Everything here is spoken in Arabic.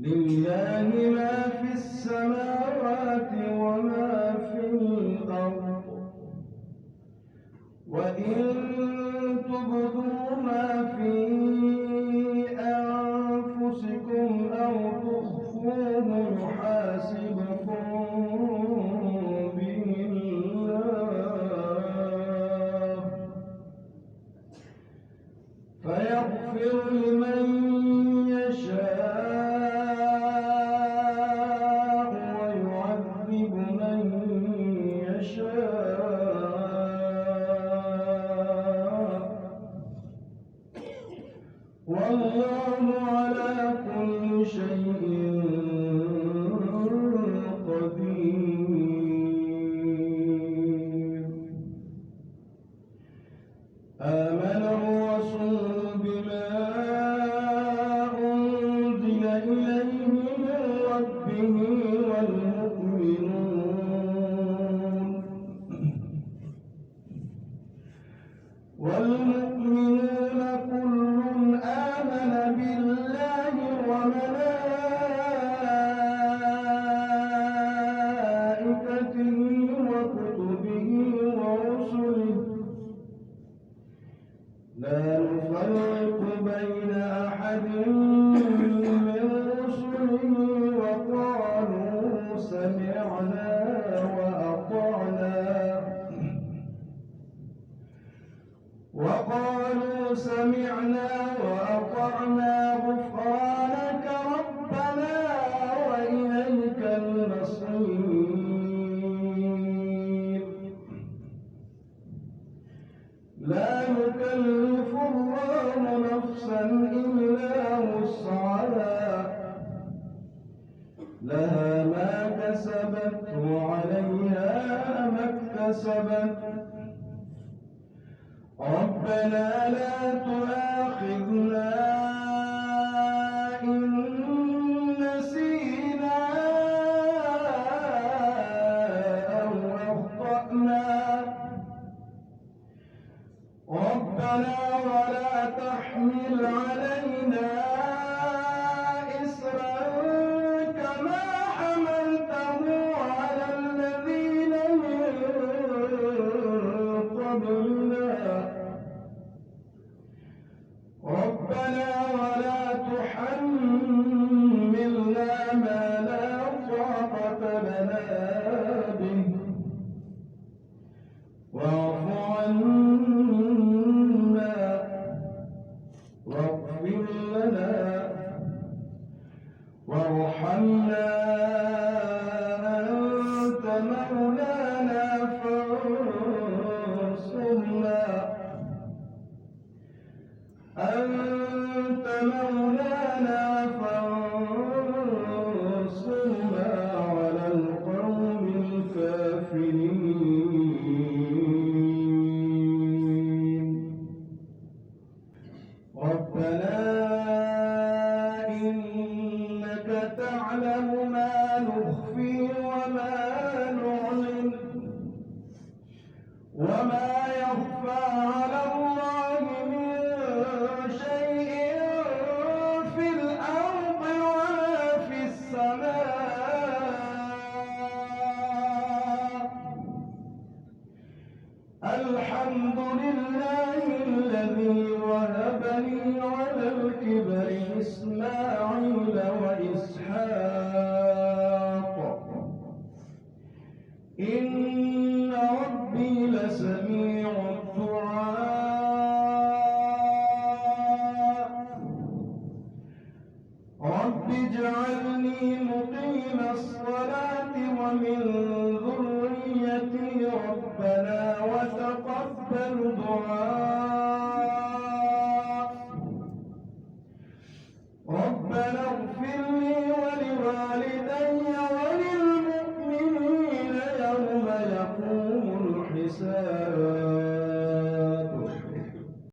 لله ما في السماوات وما في الأرض وإن تبدوا ما في أنفسكم أو تخفوه يحاسبكم به الله فيغفر لمن يشاء ويعذب من يشاء والله على كل شيء قدير. آمن الرسول بما أنزل إليه من ربه والمؤمنون كل آمن بالله وملائكته وكتبه ورسله لا نفرق بين أحد من رسله وقالوا سمعنا وأطعنا غفرانك ربنا وإليك المصير. لا يكلف الله نفسا إلا وسعها لها ما كسبت وعليها ما اكتسبت. ربنا لا تؤاخذنا إن نسينا أو أخطأنا. ربنا ولا تحمل علينا إصرا كما حملته على الذين من قبلنا. ربنا ولا تحملنا ما لا طاقة لنا به واعف عنا واغفر لنا وارحمنا أنت مولانا فانصرنا على القوم الكافرين. ربنا إنك تعلم ما نخفي وما نعلن وما يخفى على الله من شيء في الأرض ولا في السماء. الحمد لله الذي وهب لي على الكبر إسماعيل وإسحاق إن ربي لسميع الدعاء. رب اجعلني مقيم الصلاة ومن ذريتي ربنا وتقبل دعاء.